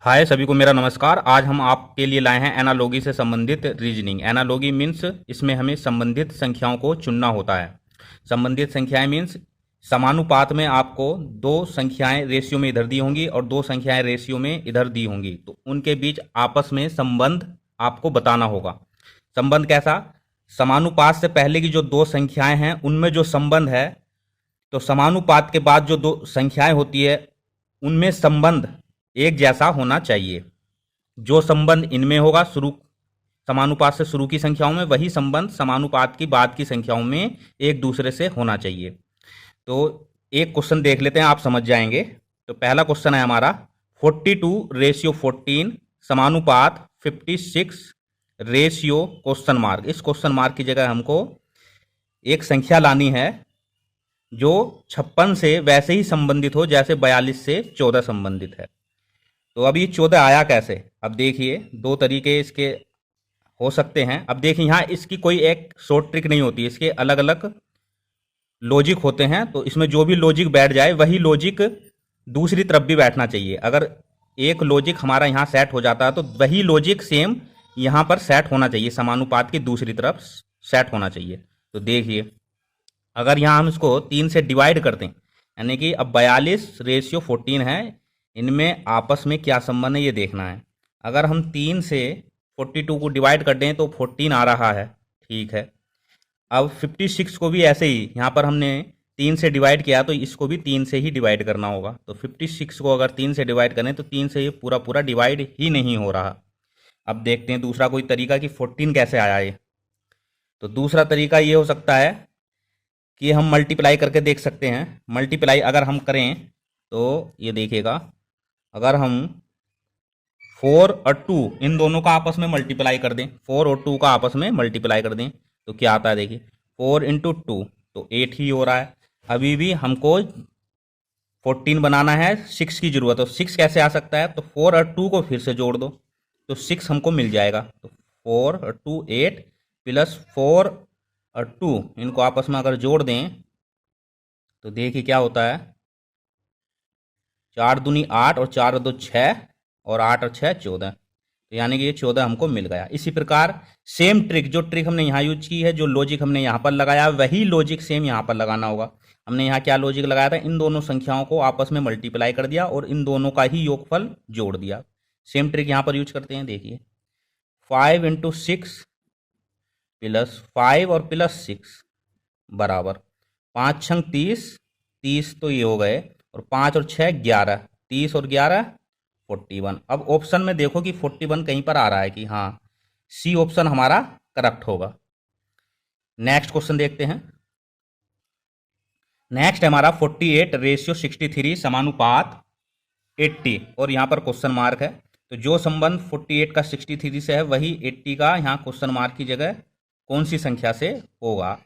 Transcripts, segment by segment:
हाय सभी को मेरा नमस्कार। आज हम आपके लिए लाए हैं एनालॉजी से संबंधित रीजनिंग। एनालॉजी मीन्स इसमें हमें संबंधित संख्याओं को चुनना होता है। संबंधित संख्याएं मीन्स समानुपात में आपको दो संख्याएं रेशियो में इधर दी होंगी और दो संख्याएं रेशियो में इधर दी होंगी, तो उनके बीच आपस में संबंध आपको बताना होगा। संबंध कैसा? समानुपात से पहले की जो दो संख्याएं हैं उनमें जो संबंध है, तो समानुपात के बाद जो दो संख्याएं होती है उनमें संबंध एक जैसा होना चाहिए। जो संबंध इनमें होगा शुरू समानुपात से शुरू की संख्याओं में, वही संबंध समानुपात की बाद की संख्याओं में एक दूसरे से होना चाहिए। तो एक क्वेश्चन देख लेते हैं, आप समझ जाएंगे। तो पहला क्वेश्चन है हमारा 42:14 समानुपात 56 रेशियो क्वेश्चन मार्क। इस क्वेश्चन मार्क की जगह हमको एक संख्या लानी है जो 56 से वैसे ही संबंधित हो जैसे 42 से 14 संबंधित है। तो अब ये 14 आया कैसे? अब देखिए, दो तरीके इसके हो सकते हैं। अब देखिए, यहाँ इसकी कोई एक शॉर्ट ट्रिक नहीं होती, इसके अलग अलग लॉजिक होते हैं। तो इसमें जो भी लॉजिक बैठ जाए वही लॉजिक दूसरी तरफ भी बैठना चाहिए। अगर एक लॉजिक हमारा यहाँ सेट हो जाता है तो वही लॉजिक सेम यहाँ पर सेट होना चाहिए, समानुपात की दूसरी तरफ सेट होना चाहिए। तो देखिए, अगर यहाँ हम इसको 3 से डिवाइड करते हैं, यानी कि अब 42:14 है, इनमें आपस में क्या संबंध है ये देखना है। अगर हम 3 से 42 को डिवाइड कर दें तो 14 आ रहा है, ठीक है। अब 56 को भी ऐसे ही, यहाँ पर हमने 3 से डिवाइड किया तो इसको भी 3 से ही डिवाइड करना होगा। तो 56 को अगर 3 से डिवाइड करें तो 3 से ये पूरा पूरा डिवाइड ही नहीं हो रहा। अब देखते हैं दूसरा कोई तरीका कि 14 कैसे आया ये। तो दूसरा तरीका ये हो सकता है कि हम मल्टीप्लाई करके देख सकते हैं। मल्टीप्लाई अगर हम करें तो ये देखिएगा, अगर हम 4 और 2 इन दोनों का आपस में मल्टीप्लाई कर दें, 4 और 2 का आपस में मल्टीप्लाई कर दें तो क्या आता है? देखिए, 4 इंटू 2 तो 8 ही हो रहा है। अभी भी हमको 14 बनाना है, 6 की जरूरत है। तो 6 कैसे आ सकता है? तो 4 और 2 को फिर से जोड़ दो तो 6 हमको मिल जाएगा। तो 4 और 2 8 प्लस 4 और 2 इनको आपस में अगर जोड़ दें तो देखिए क्या होता है। 4 दूनी 8 और 4 और 2 6 और 8 और 6 14। तो यानी कि ये 14 हमको मिल गया। इसी प्रकार सेम ट्रिक, जो ट्रिक हमने यहाँ यूज की है, जो लॉजिक हमने यहाँ पर लगाया, वही लॉजिक सेम यहाँ पर लगाना होगा। हमने यहाँ क्या लॉजिक लगाया था? इन दोनों संख्याओं को आपस में मल्टीप्लाई कर दिया और इन दोनों का ही योगफल जोड़ दिया। सेम ट्रिक यहाँ पर यूज करते हैं। देखिए, 5 इंटू 6 प्लस 5 और प्लस 6 बराबर 5 छंग 30, 30 तो ये हो गए, और 5 और 6 11, 30 और 11 41। अब ऑप्शन में देखो कि 41 कहीं पर आ रहा है कि हाँ, सी ऑप्शन हमारा करेक्ट होगा। नेक्स्ट क्वेश्चन देखते हैं। नेक्स्ट है हमारा 48:63 समानुपात 80, और यहाँ पर क्वेश्चन मार्क है। तो जो संबंध 48 का 63 से है वही 80 का यहाँ क्वेश्चन मार्क की जगह कौन सी संख्या से होगा?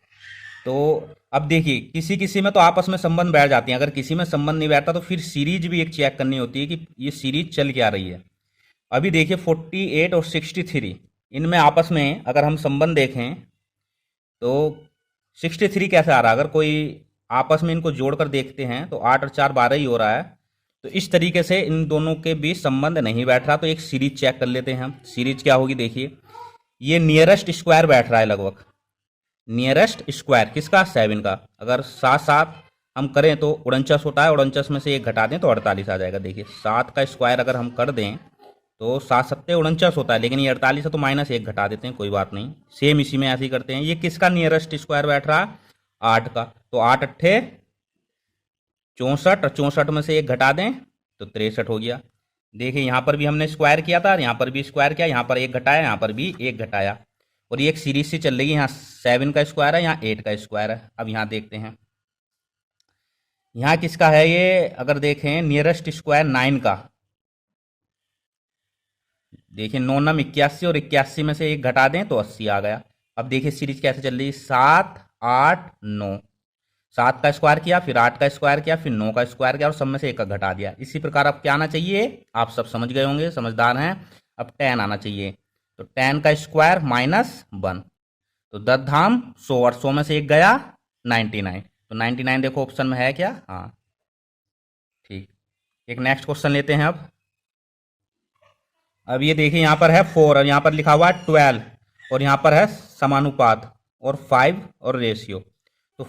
तो अब देखिए, किसी किसी में तो आपस में संबंध बैठ जाते हैं। अगर किसी में संबंध नहीं बैठता तो फिर सीरीज भी एक चेक करनी होती है कि ये सीरीज चल क्या रही है। अभी देखिए, 48 और 63 इनमें आपस में अगर हम संबंध देखें तो 63 कैसे आ रहा है? अगर कोई आपस में इनको जोड़कर देखते हैं तो 8 और 4 12 ही हो रहा है। तो इस तरीके से इन दोनों के बीच संबंध नहीं बैठ रहा। तो एक सीरीज चेक कर लेते हैं हम। सीरीज क्या होगी? देखिए, ये नियरेस्ट स्क्वायर बैठ रहा है लगभग। नियरेस्ट स्क्वायर किसका? 7 का। अगर 7 7 हम करें तो 49 होता है, 49 में से एक घटा दें तो 48 आ जाएगा। देखिए, 7 का स्क्वायर अगर हम कर दें तो 7 7 49 होता है, लेकिन ये 48 है तो माइनस 1 घटा देते हैं, कोई बात नहीं। सेम इसी में ऐसे ही करते हैं। ये किसका नियरेस्ट स्क्वायर बैठ रहा? 8 का। तो 8 अट्ठे 64, और 64 में से एक घटा दें तो 63 हो गया। देखिए, यहाँ पर भी हमने स्क्वायर किया था, यहाँ पर भी स्क्वायर किया, यहाँ पर एक घटाया, यहाँ पर भी एक घटाया, और ये एक सीरीज से चल रही है। यहाँ 7 का स्क्वायर है, यहाँ 8 का स्क्वायर है। अब यहाँ देखते हैं, यहाँ किसका है ये? अगर देखें नियरेस्ट स्क्वायर 9 का। देखिए, 9 9 81, और 81 में से एक घटा दें तो 80 आ गया। अब देखिए सीरीज कैसे चल रही है। 7 8 9, 7 का स्क्वायर किया, फिर 8 का स्क्वायर किया, फिर 9 का स्क्वायर किया, और सब में से एक का घटा दिया। इसी प्रकार अब क्या आना चाहिए? आप सब समझ गए होंगे, समझदार हैं। अब 10 आना चाहिए। तो 10 का स्क्वायर माइनस 1, तो 10 धाम 100, और 100 में से एक गया 99। तो 99 देखो ऑप्शन में है क्या? हाँ, ठीक। एक नेक्स्ट क्वेश्चन लेते हैं अब। अब ये देखिए यहाँ पर है 4 और यहाँ पर लिखा हुआ है 12 और यहाँ पर है समानुपात और 5 और रेशियो। तो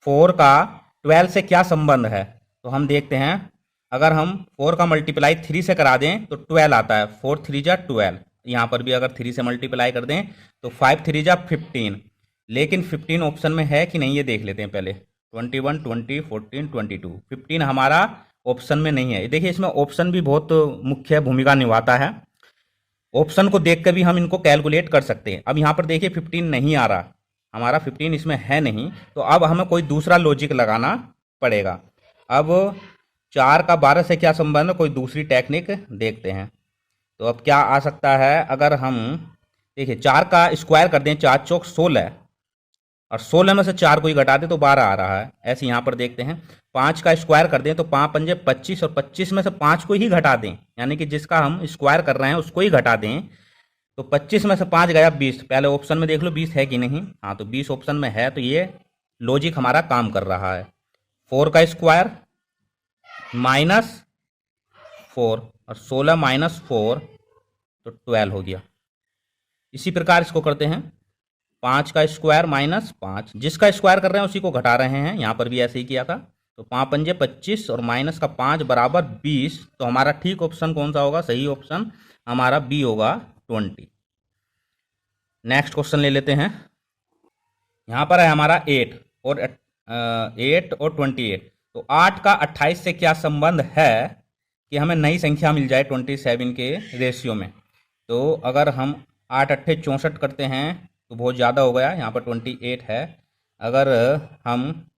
4 का 12 से क्या संबंध है, तो हम देखते हैं। अगर हम 4 का मल्टीप्लाई 3 से करा दें तो 12 आता है, 4 3 जा 12। यहाँ पर भी अगर 3 से मल्टीप्लाई कर दें तो 5 3 जा 15। लेकिन 15 ऑप्शन में है कि नहीं ये देख लेते हैं पहले। 21 20 14 22 15 हमारा ऑप्शन में नहीं है। देखिए इसमें ऑप्शन भी बहुत मुख्य भूमिका निभाता है। ऑप्शन को देख कर भी हम इनको कैलकुलेट कर सकते हैं। अब यहाँ पर देखिए 15 नहीं आ रहा, हमारा 15 इसमें है नहीं, तो अब हमें कोई दूसरा लॉजिक लगाना पड़ेगा। अब 4 का 12 से क्या संबंध है, कोई दूसरी टेक्निक देखते हैं। तो अब क्या आ सकता है, अगर हम देखिए 4 का स्क्वायर कर दें, 4 चौक 16 और 16 में से 4 को ही घटा दें तो 12 आ रहा है। ऐसे यहाँ पर देखते हैं 5 का स्क्वायर कर दें तो 5 पंजे 25 और 25 में से 5 को ही घटा दें, यानी कि जिसका हम स्क्वायर कर रहे हैं उसको ही घटा दें। तो 25 में से 5 गया 20। पहले ऑप्शन में देख लो 20 है कि नहीं। हाँ, तो 20 ऑप्शन में है, तो ये लॉजिक हमारा काम कर रहा है। 4 का स्क्वायर माइनस 4 और 16 माइनस 4 तो 12 हो गया। इसी प्रकार इसको करते हैं 5 का स्क्वायर माइनस 5, जिसका स्क्वायर कर रहे हैं उसी को घटा रहे हैं। यहाँ पर भी ऐसे ही किया था। तो 5 पंजे 25 और माइनस का 5 बराबर 20। तो हमारा ठीक ऑप्शन कौन सा होगा, सही ऑप्शन हमारा बी होगा 20। नेक्स्ट क्वेश्चन ले लेते हैं। यहाँ पर है हमारा 8 और 28। तो 8 का 28 से क्या संबंध है कि हमें नई संख्या मिल जाए 27 के रेशियो में। तो अगर हम 8 अट्ठे 64 करते हैं तो बहुत ज़्यादा हो गया, यहाँ पर 28 है। अगर हम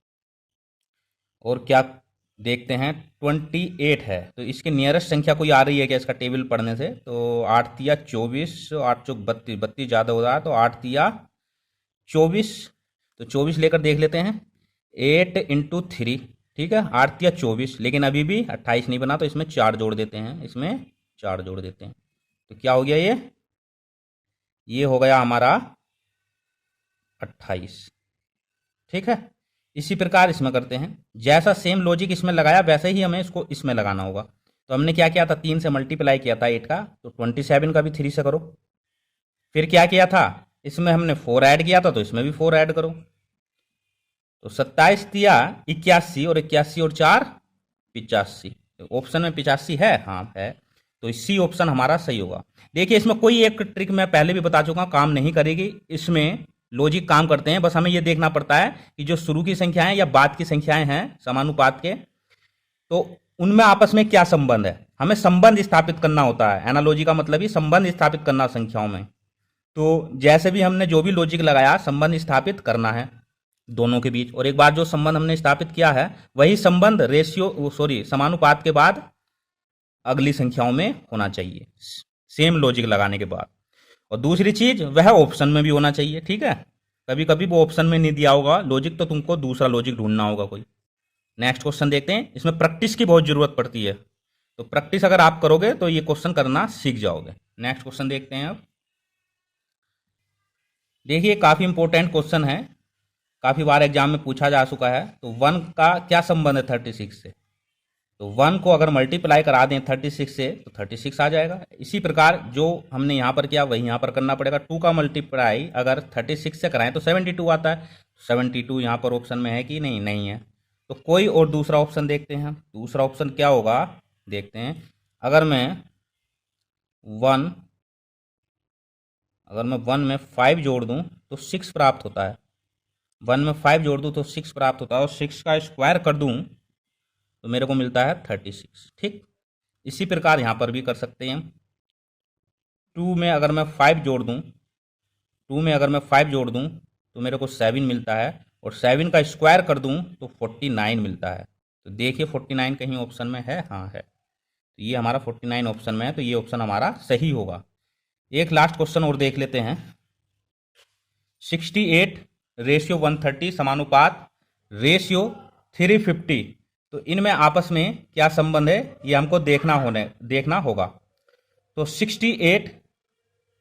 और क्या देखते हैं 28 है तो इसके नियरेस्ट संख्या कोई आ रही है क्या इसका टेबल पढ़ने से। तो 8 तिया 24, 8 चौक 32, 32 ज़्यादा हो रहा है तो 8 तिया 24। तो 24 लेकर देख लेते हैं। 8 इंटू 3, ठीक है, 8 तिया 24, लेकिन अभी भी 28 नहीं बना तो इसमें 4 जोड़ देते हैं, इसमें 4 जोड़ देते हैं। तो क्या हो गया ये हो गया हमारा 28। ठीक है, इसी प्रकार इसमें करते हैं। जैसा सेम लॉजिक इसमें लगाया वैसे ही हमें इसको इसमें लगाना होगा। तो हमने क्या किया था, 3 से मल्टीप्लाई किया था 8 का, तो 27 का भी 3 से करो। फिर क्या किया था, इसमें हमने 4 ऐड किया था तो इसमें भी 4 ऐड करो। तो 27 तिया 81 और 81 और 4 85। तो ऑप्शन में 85 है, हाँ है, तो इसी ऑप्शन हमारा सही होगा। देखिए इसमें कोई एक ट्रिक मैं पहले भी बता चुका, काम नहीं करेगी, इसमें लॉजिक काम करते हैं। बस हमें यह देखना पड़ता है कि जो शुरू की संख्याएं या बाद की संख्याएं हैं समानुपात के, तो उनमें आपस में क्या संबंध है, हमें संबंध स्थापित करना होता है। एनालॉजी का मतलब ही संबंध स्थापित करना संख्याओं में। तो जैसे भी हमने जो भी लॉजिक लगाया, संबंध स्थापित करना है दोनों के बीच। और एक बार जो संबंध हमने स्थापित किया है वही संबंध समानुपात के बाद अगली संख्याओं में होना चाहिए, सेम लॉजिक लगाने के बाद। और दूसरी चीज वह ऑप्शन में भी होना चाहिए। ठीक है, कभी कभी वो ऑप्शन में नहीं दिया होगा लॉजिक तो तुमको दूसरा लॉजिक ढूंढना होगा कोई। नेक्स्ट क्वेश्चन देखते हैं। इसमें प्रैक्टिस की बहुत जरूरत पड़ती है, तो प्रैक्टिस अगर आप करोगे तो ये क्वेश्चन करना सीख जाओगे। नेक्स्ट क्वेश्चन देखते हैं। अब देखिए काफी इंपॉर्टेंट क्वेश्चन है, काफी बार एग्जाम में पूछा जा चुका है। तो 1 का क्या संबंध है 36 से। तो 1 को अगर मल्टीप्लाई करा दें 36 से तो 36 आ जाएगा। इसी प्रकार जो हमने यहाँ पर किया वही यहाँ पर करना पड़ेगा। 2 का मल्टीप्लाई अगर 36 से कराएं तो 72 आता है। 72 यहाँ पर ऑप्शन में है कि नहीं, नहीं है। तो कोई और दूसरा ऑप्शन देखते हैं। दूसरा ऑप्शन क्या होगा देखते हैं। अगर मैं 1 में 5 जोड़ दूँ तो 6 प्राप्त होता है। 1 में 5 जोड़ दूँ तो 6 प्राप्त होता है, और 6 का स्क्वायर कर दूँ तो मेरे को मिलता है 36। ठीक, इसी प्रकार यहाँ पर भी कर सकते हैं। 2 में अगर मैं 5 जोड़ दूँ तो मेरे को 7 मिलता है, और 7 का स्क्वायर कर दूँ तो 49 मिलता है। तो देखिए 49 कहीं ऑप्शन में है, हाँ है। तो ये हमारा 49 ऑप्शन में है, तो ये ऑप्शन हमारा सही होगा। एक लास्ट क्वेश्चन और देख लेते हैं। 68 रेशियो 130 समानुपात रेशियो 350, तो इनमें आपस में क्या संबंध है ये हमको देखना होगा। तो 68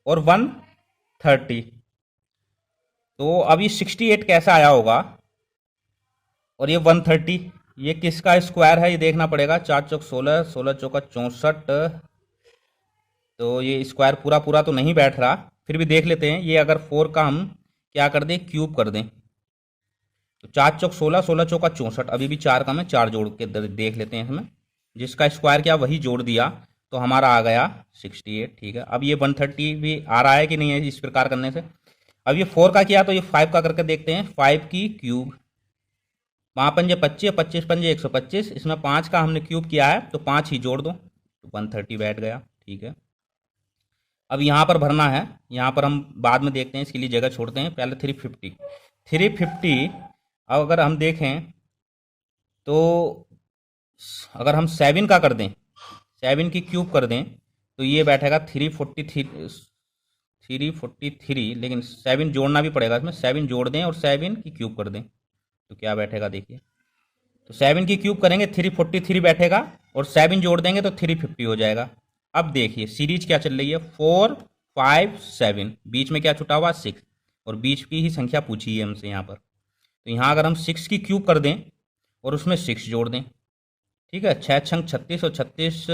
और 130, तो अब ये 68 कैसा आया होगा और ये 130, ये किसका स्क्वायर है ये देखना पड़ेगा। 4 चौक 16, 16 चौका 64, तो ये स्क्वायर पूरा पूरा तो नहीं बैठ रहा, फिर भी देख लेते हैं। ये अगर 4 का हम क्या कर दें, क्यूब कर दें, तो 4 चौक 16, 16 चौका 64, अभी भी 4 का मैं 4 जोड़ के देख लेते हैं इसमें। जिसका स्क्वायर क्या वही जोड़ दिया, तो हमारा आ गया 68। ठीक है, अब ये 130 भी आ रहा है कि नहीं है इस प्रकार करने से। अब ये 4 का किया तो ये 5 का करके देखते हैं। 5 की क्यूब, 5 पंजे 25, 25 पंजे 125, इसमें 5 का हमने क्यूब किया है तो 5 ही जोड़ दो, तो 130 बैठ गया। ठीक है, अब यहाँ पर भरना है, यहाँ पर हम बाद में देखते हैं, इसके लिए जगह छोड़ते हैं। पहले 350, 350। अब अगर हम देखें तो अगर हम 7 का कर दें, 7 की क्यूब कर दें, तो ये बैठेगा 343, लेकिन 7 जोड़ना भी पड़ेगा इसमें। 7 जोड़ दें और 7 की क्यूब कर दें, तो क्या बैठेगा देखिए। तो 7 की क्यूब करेंगे 343 बैठेगा, और 7 जोड़ देंगे तो 350 हो जाएगा। अब देखिए सीरीज क्या चल रही है, 4 5 7, बीच में क्या छुटा हुआ 6, और बीच की ही संख्या पूछी है हमसे यहाँ पर। तो यहाँ अगर हम 6 की क्यूब कर दें और उसमें 6 जोड़ दें, ठीक है, 6 छंग 36, और 36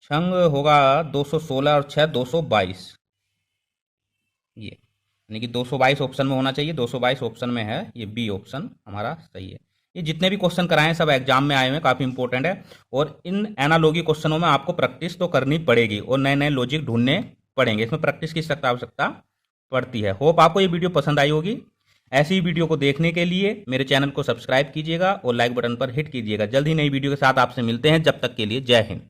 छंग होगा 216, और 6 222, ये यानी कि 222 ऑप्शन में होना चाहिए, 222 ऑप्शन में है, ये बी ऑप्शन हमारा सही है। ये जितने भी क्वेश्चन कराए हैं सब एग्जाम में आए हुए हैं, काफ़ी इंपॉर्टेंट है, और इन एनालॉगी क्वेश्चनों में आपको प्रैक्टिस तो करनी पड़ेगी और नए नए लॉजिक ढूंढने पड़ेंगे, इसमें प्रैक्टिस की सख्त आवश्यकता पड़ती है। होप आपको ये वीडियो पसंद आई होगी। ऐसी ही वीडियो को देखने के लिए मेरे चैनल को सब्सक्राइब कीजिएगा और लाइक बटन पर हिट कीजिएगा। जल्द ही नई वीडियो के साथ आपसे मिलते हैं, जब तक के लिए जय हिंद।